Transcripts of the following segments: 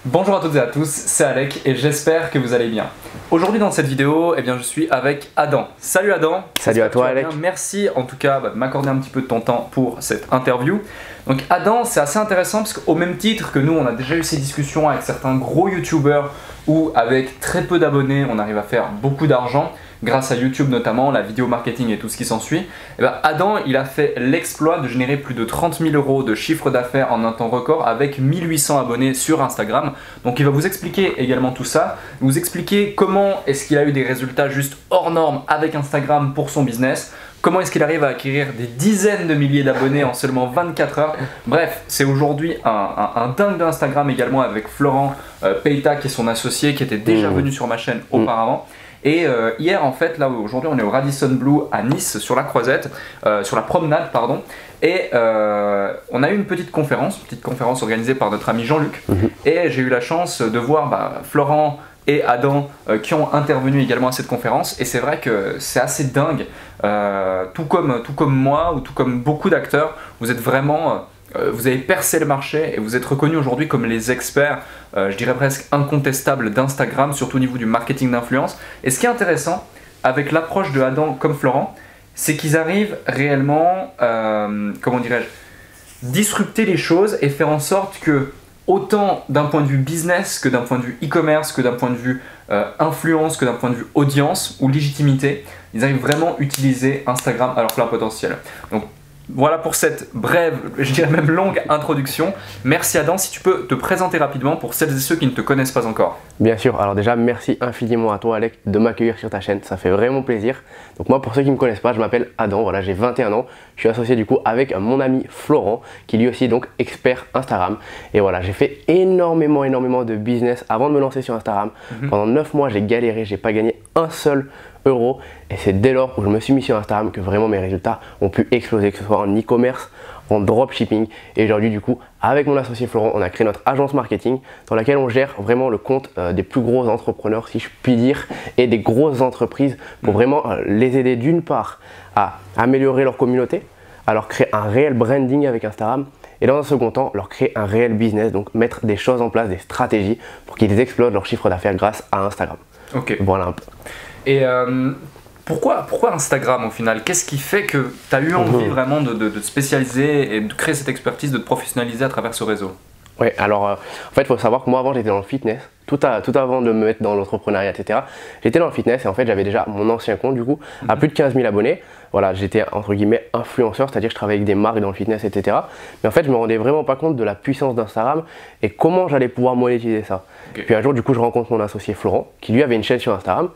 Bonjour à toutes et à tous, c'est Alec et j'espère que vous allez bien. Aujourd'hui dans cette vidéo, je suis avec Adam. Salut Adam. Salut à toi Alec. Merci en tout cas de m'accorder un petit peu de ton temps pour cette interview. Donc Adam, c'est assez intéressant parce qu'au même titre que nous, on a déjà eu ces discussions avec certains gros youtubeurs où avec très peu d'abonnés, on arrive à faire beaucoup d'argent. Grâce à YouTube notamment, la vidéo marketing et tout ce qui s'ensuit, Adam il a fait l'exploit de générer plus de 30 000 € de chiffre d'affaires en un temps record avec 1800 abonnés sur Instagram. Donc il va vous expliquer également tout ça, vous expliquer comment est-ce qu'il a eu des résultats juste hors normes avec Instagram pour son business, comment est-ce qu'il arrive à acquérir des dizaines de milliers d'abonnés en seulement 24 heures. Bref, c'est aujourd'hui un dingue d'Instagram également avec Florent Peita qui est son associé qui était déjà venu sur ma chaîne auparavant. Et hier en fait, là aujourd'hui on est au Radisson Blu à Nice sur la Croisette, sur la promenade pardon, et on a eu une petite conférence organisée par notre ami Jean-Luc, et j'ai eu la chance de voir Florent et Adam qui ont intervenu également à cette conférence, et c'est vrai que c'est assez dingue, tout comme moi ou tout comme beaucoup d'acteurs, vous êtes vraiment... vous avez percé le marché et vous êtes reconnus aujourd'hui comme les experts, je dirais presque incontestables d'Instagram, surtout au niveau du marketing d'influence. Et ce qui est intéressant avec l'approche de Adam comme Florent, c'est qu'ils arrivent réellement, comment dirais-je, disrupter les choses et faire en sorte que, autant d'un point de vue business que d'un point de vue e-commerce, que d'un point de vue influence, que d'un point de vue audience ou légitimité, ils arrivent vraiment à utiliser Instagram à leur plein potentiel. Donc, voilà pour cette brève, je dirais même longue introduction. Merci Adam, si tu peux te présenter rapidement pour celles et ceux qui ne te connaissent pas encore. Bien sûr, alors déjà merci infiniment à toi Alec de m'accueillir sur ta chaîne, ça fait vraiment plaisir. Donc moi pour ceux qui ne me connaissent pas, je m'appelle Adam, voilà, j'ai 21 ans, je suis associé du coup avec mon ami Florent qui lui aussi est donc expert Instagram. Et voilà, j'ai fait énormément de business avant de me lancer sur Instagram. Pendant 9 mois j'ai galéré, j'ai pas gagné un seul euro, et c'est dès lors où je me suis mis sur Instagram que vraiment mes résultats ont pu exploser, que ce soit en e-commerce, en dropshipping. Et aujourd'hui du coup avec mon associé Florent on a créé notre agence marketing dans laquelle on gère vraiment le compte des plus gros entrepreneurs si je puis dire et des grosses entreprises pour vraiment les aider d'une part à améliorer leur communauté, à leur créer un réel branding avec Instagram, et dans un second temps leur créer un réel business, donc mettre des choses en place, des stratégies pour qu'ils explosent leur chiffre d'affaires grâce à Instagram. Ok. Voilà un peu. Et pourquoi Instagram au final? Qu'est-ce qui fait que tu as eu envie vraiment de te spécialiser et de créer cette expertise, de te professionnaliser à travers ce réseau? Oui, alors en fait il faut savoir que moi avant j'étais dans le fitness, tout avant de me mettre dans l'entrepreneuriat etc. J'étais dans le fitness et en fait j'avais déjà mon ancien compte du coup à plus de 15 000 abonnés. Voilà, j'étais entre guillemets influenceur, c'est-à-dire que je travaillais avec des marques dans le fitness etc. Mais en fait je me rendais vraiment pas compte de la puissance d'Instagram et comment j'allais pouvoir monétiser ça. Puis un jour du coup je rencontre mon associé Florent qui lui avait une chaîne sur Instagram,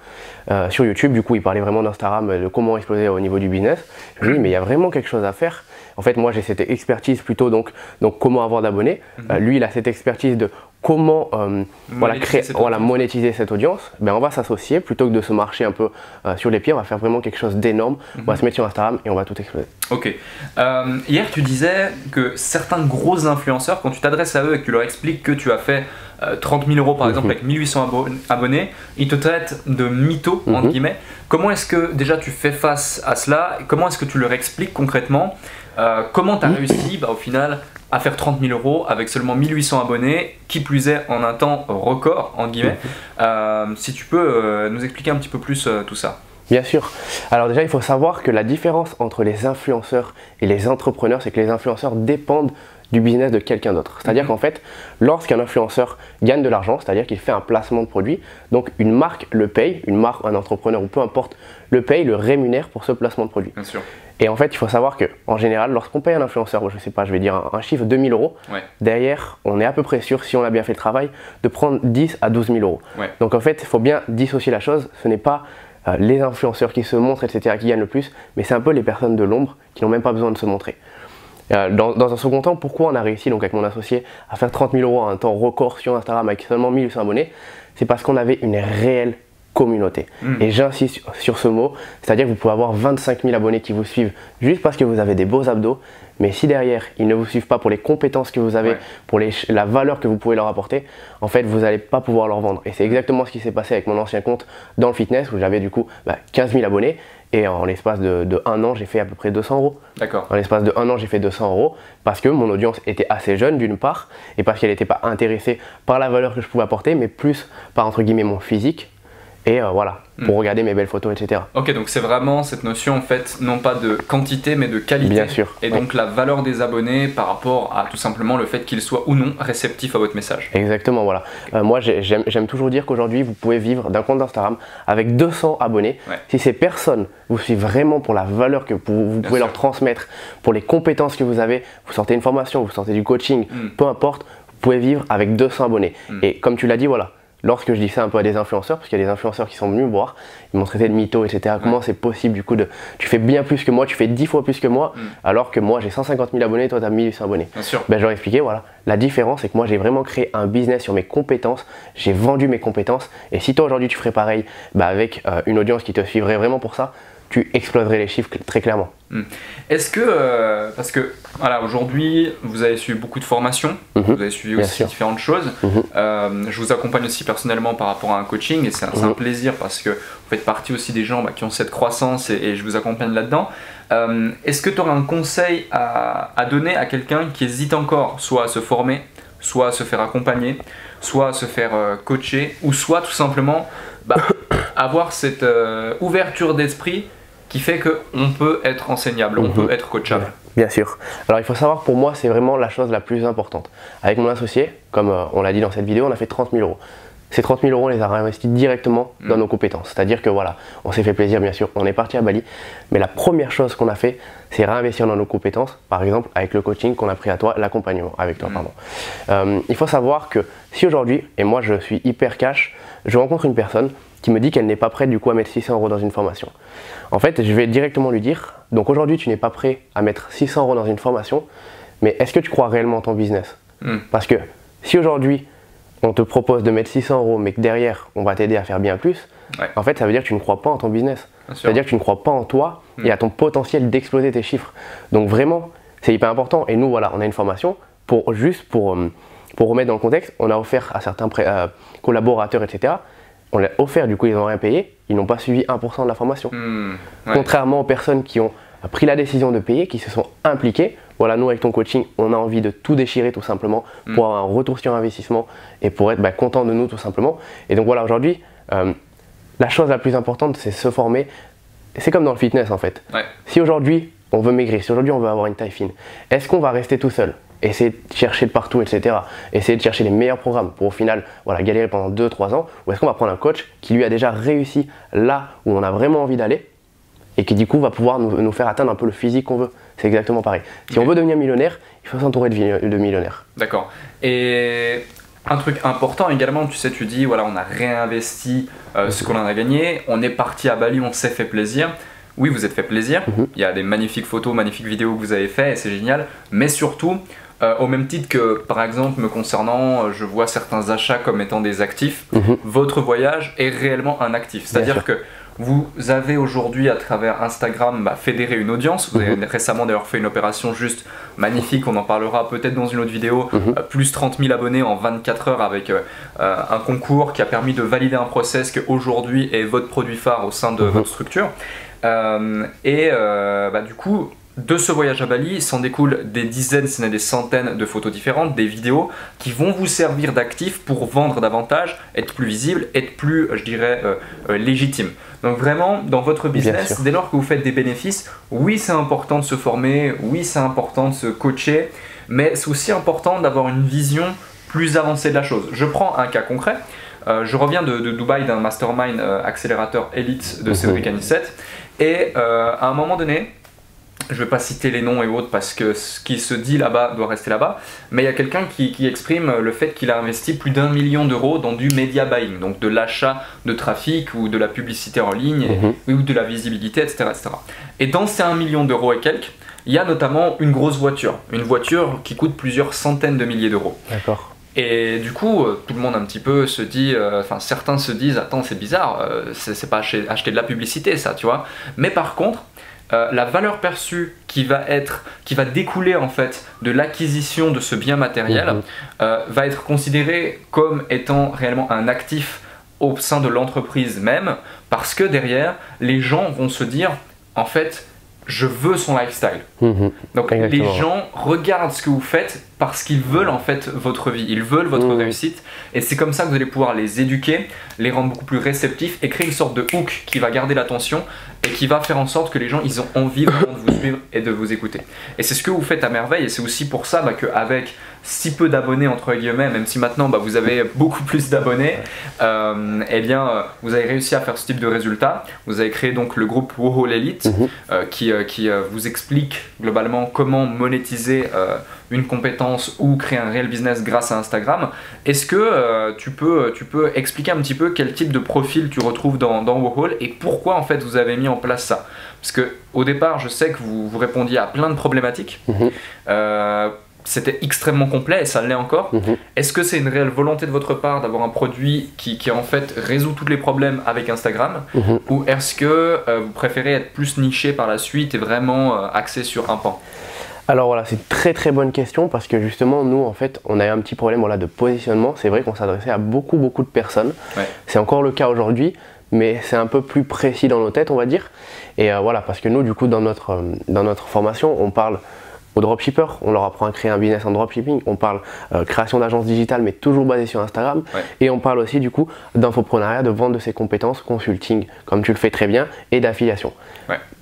sur YouTube, du coup il parlait vraiment d'Instagram, de comment exploser au niveau du business. Je lui dis mais il y a vraiment quelque chose à faire. En fait moi j'ai cette expertise plutôt donc comment avoir d'abonnés. Lui il a cette expertise de comment monétiser cette audience. On va s'associer plutôt que de se marcher un peu sur les pieds, on va faire vraiment quelque chose d'énorme. On va se mettre sur Instagram et on va tout exploser. Ok. Hier tu disais que certains gros influenceurs, quand tu t'adresses à eux et que tu leur expliques que tu as fait 30 000 € par exemple avec 1800 abonnés, ils te traitent de mytho entre guillemets. Comment est-ce que déjà tu fais face à cela? Comment est-ce que tu leur expliques concrètement comment tu as réussi au final à faire 30 000 € avec seulement 1800 abonnés, qui plus est en un temps record entre guillemets. Si tu peux nous expliquer un petit peu plus tout ça. Bien sûr. Alors déjà il faut savoir que la différence entre les influenceurs et les entrepreneurs, c'est que les influenceurs dépendent du business de quelqu'un d'autre. C'est-à-dire qu'en fait, lorsqu'un influenceur gagne de l'argent, c'est-à-dire qu'il fait un placement de produit, donc une marque le paye, une marque, un entrepreneur ou peu importe, le paye, le rémunère pour ce placement de produit. Bien sûr. Et en fait, il faut savoir qu'en général, lorsqu'on paye un influenceur, je sais pas, je vais dire un chiffre 2 000 €, derrière, on est à peu près sûr, si on a bien fait le travail, de prendre 10 à 12 000 €. Donc en fait, il faut bien dissocier la chose, ce n'est pas les influenceurs qui se montrent, etc., qui gagnent le plus, mais c'est un peu les personnes de l'ombre qui n'ont même pas besoin de se montrer. Dans un second temps, pourquoi on a réussi donc avec mon associé à faire 30 000 € en un temps record sur Instagram avec seulement 1800 abonnés? C'est parce qu'on avait une réelle communauté. Et j'insiste sur ce mot, c'est-à-dire que vous pouvez avoir 25 000 abonnés qui vous suivent juste parce que vous avez des beaux abdos, mais si derrière ils ne vous suivent pas pour les compétences que vous avez, pour la valeur que vous pouvez leur apporter, en fait vous n'allez pas pouvoir leur vendre. Et c'est exactement ce qui s'est passé avec mon ancien compte dans le fitness où j'avais du coup 15 000 abonnés. Et en l'espace de 1 an, j'ai fait à peu près 200 euros. D'accord. En l'espace de 1 an, j'ai fait 200 euros parce que mon audience était assez jeune d'une part et parce qu'elle n'était pas intéressée par la valeur que je pouvais apporter, mais plus par entre guillemets mon physique. Et voilà, pour regarder mes belles photos, etc. Ok, donc c'est vraiment cette notion en fait, non pas de quantité mais de qualité. Bien sûr. Et donc la valeur des abonnés par rapport à tout simplement le fait qu'ils soient ou non réceptifs à votre message. Exactement, voilà. Moi j'aime toujours dire qu'aujourd'hui vous pouvez vivre d'un compte Instagram avec 200 abonnés. Ouais. Si ces personnes vous suivent vraiment pour la valeur que vous pouvez leur transmettre, pour les compétences que vous avez, vous sortez une formation, vous sortez du coaching, peu importe, vous pouvez vivre avec 200 abonnés. Et comme tu l'as dit, voilà. Lorsque je dis ça un peu à des influenceurs, parce qu'il y a des influenceurs qui sont venus me voir, ils m'ont traité de mytho, etc. Comment c'est possible du coup tu fais bien plus que moi, tu fais 10 fois plus que moi, alors que moi j'ai 150 000 abonnés, toi tu as 1800 abonnés. Bien sûr. Ben, je leur ai expliqué, voilà. La différence, c'est que moi j'ai vraiment créé un business sur mes compétences, j'ai vendu mes compétences, et si toi aujourd'hui tu ferais pareil, ben, avec une audience qui te suivrait vraiment pour ça, tu exploserais les chiffres très clairement. Est-ce que, parce que voilà, aujourd'hui vous avez suivi beaucoup de formations, vous avez suivi aussi différentes choses, je vous accompagne aussi personnellement par rapport à un coaching et c'est un plaisir parce que vous faites partie aussi des gens qui ont cette croissance et je vous accompagne là-dedans. Est-ce que tu aurais un conseil à donner à quelqu'un qui hésite encore soit à se former, soit à se faire accompagner, soit à se faire coacher ou soit tout simplement avoir cette ouverture d'esprit qui fait qu'on peut être enseignable, on peut être coachable. Bien sûr. Alors il faut savoir, pour moi, c'est vraiment la chose la plus importante. Avec mon associé, comme on l'a dit dans cette vidéo, on a fait 30 000 euros. Ces 30 000 euros, on les a réinvestis directement dans nos compétences. C'est-à-dire que voilà, on s'est fait plaisir, bien sûr, on est parti à Bali, mais la première chose qu'on a fait, c'est réinvestir dans nos compétences, par exemple avec le coaching qu'on a pris à toi, l'accompagnement avec toi, pardon. Il faut savoir que si aujourd'hui, et moi je suis hyper cash, je rencontre une personne qui me dit qu'elle n'est pas prête du coup à mettre 600 euros dans une formation. En fait, je vais directement lui dire, donc aujourd'hui tu n'es pas prêt à mettre 600 euros dans une formation, mais est-ce que tu crois réellement en ton business? Parce que si aujourd'hui on te propose de mettre 600 euros, mais que derrière on va t'aider à faire bien plus, en fait ça veut dire que tu ne crois pas en ton business. Ça veut dire que tu ne crois pas en toi et à ton potentiel d'exploser tes chiffres. Donc vraiment, c'est hyper important. Et nous, voilà, on a une formation pour remettre dans le contexte, on a offert à certains collaborateurs, etc. On l'a offert, du coup ils n'ont rien payé, ils n'ont pas suivi 1% de la formation. Contrairement aux personnes qui ont pris la décision de payer, qui se sont impliquées. Voilà, nous avec ton coaching, on a envie de tout déchirer tout simplement pour avoir un retour sur investissement et pour être content de nous tout simplement. Et donc voilà, aujourd'hui, la chose la plus importante, c'est se former. C'est comme dans le fitness en fait. Si aujourd'hui on veut maigrir, si aujourd'hui on veut avoir une taille fine, est-ce qu'on va rester tout seul? Essayer de chercher de partout, etc. Essayer de chercher les meilleurs programmes pour au final galérer pendant 2-3 ans, ou est-ce qu'on va prendre un coach qui lui a déjà réussi là où on a vraiment envie d'aller et qui du coup va pouvoir nous faire atteindre un peu le physique qu'on veut? C'est exactement pareil. Si on veut devenir millionnaire, il faut s'entourer de millionnaires. D'accord. Et un truc important également, tu sais, tu dis voilà, on a réinvesti ce qu'on en a gagné, on est parti à Bali, on s'est fait plaisir. Oui, vous êtes fait plaisir, il y a des magnifiques photos, magnifiques vidéos que vous avez fait et c'est génial, mais surtout, au même titre que par exemple me concernant, je vois certains achats comme étant des actifs, votre voyage est réellement un actif, c'est-à-dire que vous avez aujourd'hui à travers Instagram fédéré une audience, vous avez récemment d'ailleurs fait une opération juste magnifique, on en parlera peut-être dans une autre vidéo, plus 30 000 abonnés en 24 heures avec un concours qui a permis de valider un process qui aujourd'hui est votre produit phare au sein de votre structure. Du coup, de ce voyage à Bali, s'en découlent des dizaines, sinon des centaines de photos différentes, des vidéos qui vont vous servir d'actifs pour vendre davantage, être plus visible, être plus, je dirais, légitime. Donc vraiment, dans votre business, dès lors que vous faites des bénéfices, oui c'est important de se former, oui c'est important de se coacher, mais c'est aussi important d'avoir une vision plus avancée de la chose. Je prends un cas concret. Je reviens de Dubaï d'un mastermind accélérateur élite de Cédric Anissette et à un moment donné, je ne vais pas citer les noms et autres parce que ce qui se dit là-bas doit rester là-bas, mais il y a quelqu'un qui exprime le fait qu'il a investi plus d'1 million d'euros dans du media buying, donc de l'achat de trafic ou de la publicité en ligne ou de la visibilité, etc., etc. Et dans ces 1 million d'euros et quelques, il y a notamment une grosse voiture, une voiture qui coûte plusieurs centaines de milliers d'euros. D'accord. Et du coup, tout le monde un petit peu se dit, certains se disent, attends c'est bizarre, c'est pas acheter de la publicité ça, tu vois. Mais par contre, la valeur perçue qui va découler en fait de l'acquisition de ce bien matériel va être considérée comme étant réellement un actif au sein de l'entreprise même, parce que derrière, les gens vont se dire, en fait, je veux son lifestyle. Donc Exactement. les gens regardent ce que vous faites parce qu'ils veulent en fait votre vie, ils veulent votre réussite, et c'est comme ça que vous allez pouvoir les éduquer, les rendre beaucoup plus réceptifs et créer une sorte de hook qui va garder l'attention et qui va faire en sorte que les gens ils ont envie vraiment de vous suivre et de vous écouter. Et c'est ce que vous faites à merveille, et c'est aussi pour ça qu'avec si peu d'abonnés entre guillemets, même si maintenant vous avez beaucoup plus d'abonnés, eh bien vous avez réussi à faire ce type de résultat. Vous avez créé donc le groupe Whohole Elite qui vous explique globalement comment monétiser une compétence ou créer un réel business grâce à Instagram. Est-ce que tu peux expliquer un petit peu quel type de profil tu retrouves dans Whohole et pourquoi en fait vous avez mis en place ça? Parce que au départ, je sais que vous répondiez à plein de problématiques. C'était extrêmement complet et ça l'est encore. Est-ce que c'est une réelle volonté de votre part d'avoir un produit qui en fait résout tous les problèmes avec Instagram, ou est-ce que vous préférez être plus niché par la suite et vraiment axé sur un pan? Alors voilà, c'est une très bonne question parce que justement nous en fait on a eu un petit problème de positionnement. C'est vrai qu'on s'adressait à beaucoup de personnes. C'est encore le cas aujourd'hui, mais c'est un peu plus précis dans nos têtes on va dire. Et voilà, parce que nous du coup dans notre formation on parle aux dropshippers, on leur apprend à créer un business en dropshipping, on parle création d'agence digitale mais toujours basée sur Instagram, et on parle aussi du coup d'infoprenariat, de vente de ses compétences, consulting comme tu le fais très bien, et d'affiliation.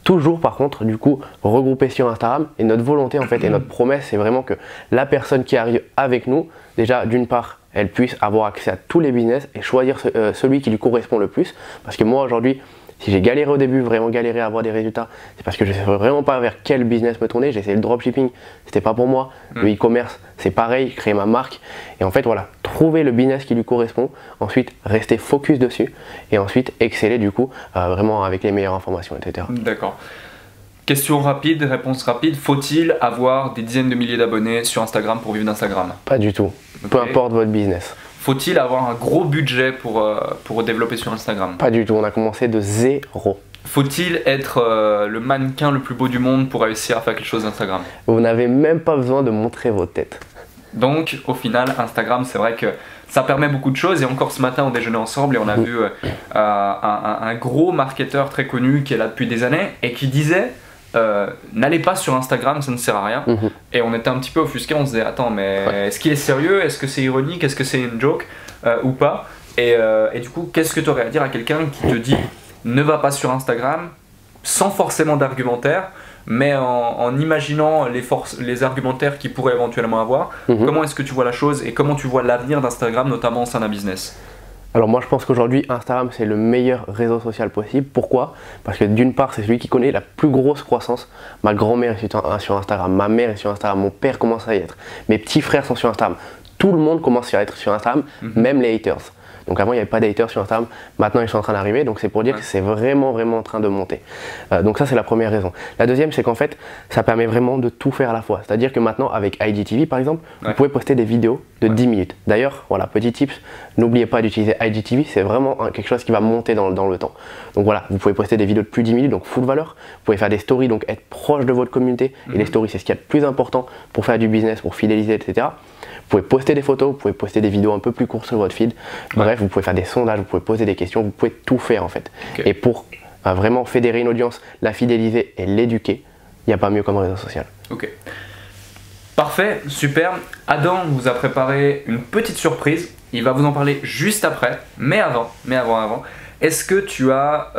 Toujours par contre du coup regroupé sur Instagram, et notre volonté en fait et notre promesse c'est vraiment que la personne qui arrive avec nous, déjà d'une part elle puisse avoir accès à tous les business et choisir celui qui lui correspond le plus, parce que moi aujourd'hui si j'ai galéré au début, vraiment galéré à avoir des résultats, c'est parce que je ne savais vraiment pas vers quel business me tourner. J'ai essayé le dropshipping, c'était pas pour moi. Le e-commerce, c'est pareil, créer ma marque. Et en fait, voilà, trouver le business qui lui correspond, ensuite rester focus dessus, et ensuite exceller du coup, vraiment avec les meilleures informations, etc. D'accord. Question rapide, réponse rapide. Faut-il avoir des dizaines de milliers d'abonnés sur Instagram pour vivre d'Instagram? Pas du tout, peu importe votre business. Faut-il avoir un gros budget pour développer sur Instagram? Pas du tout, on a commencé de zéro. Faut-il être le mannequin le plus beau du monde pour réussir à faire quelque chose d'Instagram? Vous n'avez même pas besoin de montrer votre tête. Donc au final, Instagram, c'est vrai que ça permet beaucoup de choses. Et encore ce matin, on déjeunait ensemble et on a vu un gros marketeur très connu qui est là depuis des années et qui disait n'allez pas sur Instagram, ça ne sert à rien. Et on était un petit peu offusqués, on se disait attends, mais est-ce qu'il est sérieux? Est-ce que c'est ironique? Est-ce que c'est une joke ou pas? Et du coup, qu'est-ce que tu aurais à dire à quelqu'un qui te dit ne va pas sur Instagram, sans forcément d'argumentaire, mais en imaginant les argumentaires qu'il pourrait éventuellement avoir? Comment est-ce que tu vois la chose et comment tu vois l'avenir d'Instagram, notamment au sein d'un business? Alors moi je pense qu'aujourd'hui Instagram c'est le meilleur réseau social possible. Pourquoi? Parce que d'une part c'est celui qui connaît la plus grosse croissance. Ma grand-mère est sur Instagram, ma mère est sur Instagram, mon père commence à y être, mes petits frères sont sur Instagram. Tout le monde commence à être sur Instagram, même les haters. Donc avant il n'y avait pas d'haters sur Instagram, maintenant ils sont en train d'arriver, donc c'est pour dire que c'est vraiment en train de monter. Donc ça c'est la première raison. La deuxième c'est qu'en fait ça permet vraiment de tout faire à la fois. C'est-à-dire que maintenant avec IGTV par exemple, vous pouvez poster des vidéos de 10 minutes. D'ailleurs, voilà, petit tips, n'oubliez pas d'utiliser IGTV, c'est vraiment quelque chose qui va monter dans le temps. Donc voilà, vous pouvez poster des vidéos de plus de 10 minutes, donc full valeur. Vous pouvez faire des stories, donc être proche de votre communauté. Et les stories c'est ce qu'il y a de plus important pour faire du business, pour fidéliser, etc. Vous pouvez poster des photos, vous pouvez poster des vidéos un peu plus courtes sur votre feed. Bref, vous pouvez faire des sondages, vous pouvez poser des questions, vous pouvez tout faire en fait. Et pour vraiment fédérer une audience, la fidéliser et l'éduquer, il n'y a pas mieux comme réseau social. Ok. Parfait, super. Adam vous a préparé une petite surprise. Il va vous en parler juste après. Mais avant, est-ce que tu as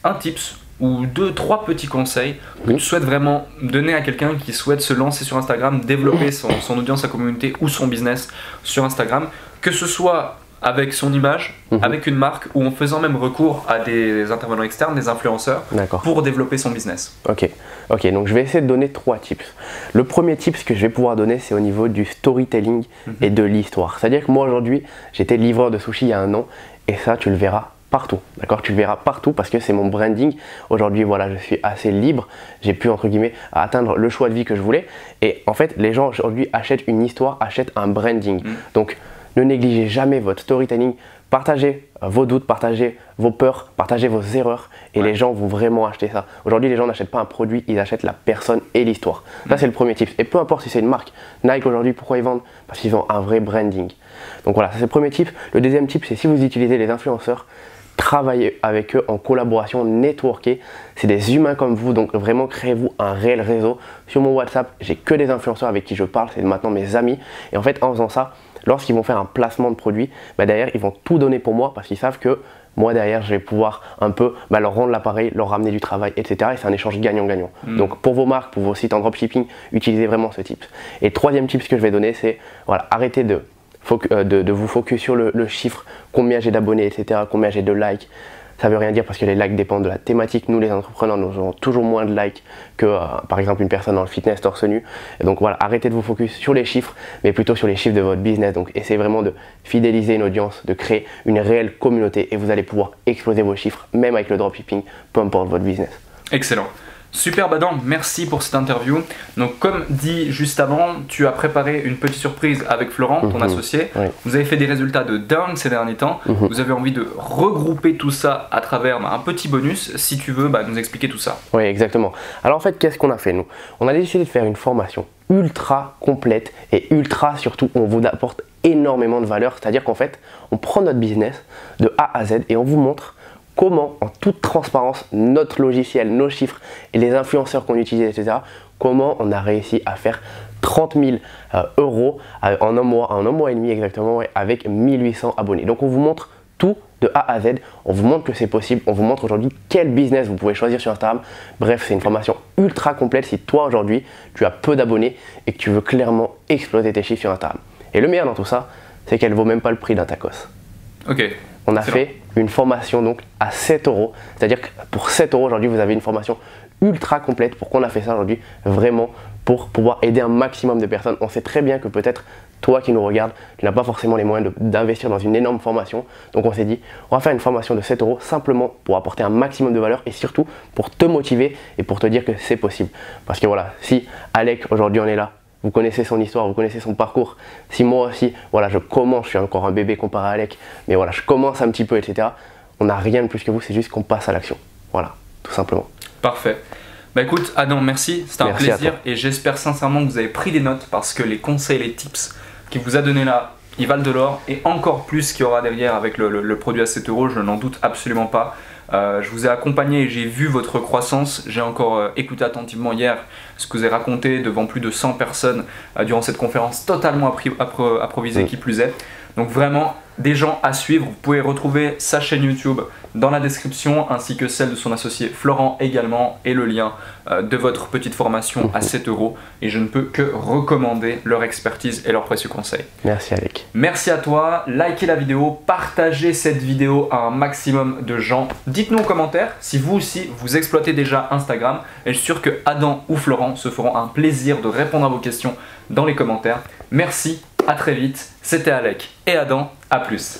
un tips ou 2-3 petits conseils que tu souhaites vraiment donner à quelqu'un qui souhaite se lancer sur Instagram, développer son audience, sa communauté ou son business sur Instagram, que ce soit avec son image, avec une marque ou en faisant même recours à des intervenants externes, des influenceurs pour développer son business? Ok, donc je vais essayer de donner 3 tips. Le premier tips que je vais pouvoir donner c'est au niveau du storytelling et de l'histoire. C'est-à-dire que moi aujourd'hui j'étais livreur de sushi il y a 1 an et ça tu le verras partout, d'accord? Tu le verras partout parce que c'est mon branding. Aujourd'hui, voilà, je suis assez libre. J'ai pu, entre guillemets, atteindre le choix de vie que je voulais. Et en fait, les gens aujourd'hui achètent une histoire, achètent un branding. Donc, ne négligez jamais votre storytelling. Partagez vos doutes, partagez vos peurs, partagez vos erreurs et les gens vont vraiment acheter ça. Aujourd'hui, les gens n'achètent pas un produit, ils achètent la personne et l'histoire. Ça, c'est le premier tip. Et peu importe si c'est une marque. Nike aujourd'hui, pourquoi ils vendent? Parce qu'ils ont un vrai branding. Donc voilà, ça c'est le premier tip. Le deuxième tip, c'est si vous utilisez les influenceurs, travaillez avec eux en collaboration, networker. C'est des humains comme vous, donc vraiment créez-vous un réel réseau. Sur mon WhatsApp, j'ai que des influenceurs avec qui je parle, c'est maintenant mes amis. Et en fait, en faisant ça, lorsqu'ils vont faire un placement de produit, derrière, ils vont tout donner pour moi parce qu'ils savent que moi, derrière, je vais pouvoir un peu leur rendre l'appareil, leur ramener du travail, etc. Et c'est un échange gagnant-gagnant. Donc, pour vos marques, pour vos sites en dropshipping, utilisez vraiment ce tip. Et troisième tip que je vais donner, c'est voilà, arrêtez de vous focus sur le chiffre, combien j'ai d'abonnés, etc., combien j'ai de likes. Ça veut rien dire parce que les likes dépendent de la thématique. Nous, les entrepreneurs, nous avons toujours moins de likes que, par exemple, une personne dans le fitness torse nu. Et donc voilà, arrêtez de vous focus sur les chiffres, mais plutôt sur les chiffres de votre business. Donc essayez vraiment de fidéliser une audience, de créer une réelle communauté et vous allez pouvoir exploser vos chiffres, même avec le dropshipping, peu importe votre business. Excellent. Super Adam, merci pour cette interview. Donc comme dit juste avant, tu as préparé une petite surprise avec Florent, ton associé. Oui. Vous avez fait des résultats de dingue ces derniers temps. Vous avez envie de regrouper tout ça à travers un petit bonus. Si tu veux nous expliquer tout ça. Oui, exactement. Alors en fait, qu'est-ce qu'on a fait nous? On a décidé de faire une formation ultra complète et ultra surtout, on vous apporte énormément de valeur. C'est-à-dire qu'en fait, on prend notre business de A à Z et on vous montre comment, en toute transparence, notre logiciel, nos chiffres et les influenceurs qu'on utilise, etc., comment on a réussi à faire 30 000 euros en un mois et demi exactement, avec 1800 abonnés. Donc on vous montre tout de A à Z, on vous montre que c'est possible, on vous montre aujourd'hui quel business vous pouvez choisir sur Instagram. Bref, c'est une formation ultra complète si toi aujourd'hui tu as peu d'abonnés et que tu veux clairement exploser tes chiffres sur Instagram. Et le meilleur dans tout ça, c'est qu'elle vaut même pas le prix d'un tacos. Ok. On a fait une formation donc à 7 euros, c'est-à-dire que pour 7 euros aujourd'hui vous avez une formation ultra complète. Pourquoi on a fait ça aujourd'hui? Vraiment pour pouvoir aider un maximum de personnes. On sait très bien que peut-être toi qui nous regardes, tu n'as pas forcément les moyens d'investir dans une énorme formation. Donc on s'est dit, on va faire une formation de 7 euros simplement pour apporter un maximum de valeur et surtout pour te motiver et pour te dire que c'est possible. Parce que voilà, si Alec aujourd'hui on est là, vous connaissez son histoire, vous connaissez son parcours. Si moi aussi, voilà, je commence, je suis encore un bébé comparé à Alec, mais voilà, je commence un petit peu, etc. On n'a rien de plus que vous, c'est juste qu'on passe à l'action. Voilà, tout simplement. Parfait. Bah écoute, Adam, merci, c'était un plaisir et j'espère sincèrement que vous avez pris des notes parce que les conseils, les tips qu'il vous a donné là, ils valent de l'or et encore plus qu'il y aura derrière avec le produit à 7 euros, je n'en doute absolument pas. Je vous ai accompagné et j'ai vu votre croissance. J'ai encore écouté attentivement hier ce que vous avez raconté devant plus de 100 personnes durant cette conférence totalement improvisée qui plus est. Donc vraiment des gens à suivre. Vous pouvez retrouver sa chaîne YouTube dans la description ainsi que celle de son associé Florent également et le lien de votre petite formation à 7 euros. Et je ne peux que recommander leur expertise et leurs précieux conseils. Merci Alec. Merci à toi. Likez la vidéo, partagez cette vidéo à un maximum de gens. Dites-nous en commentaire si vous aussi vous exploitez déjà Instagram. Et je suis sûr que Adam ou Florent se feront un plaisir de répondre à vos questions dans les commentaires. Merci. À très vite, c'était Alec et Adam, à plus.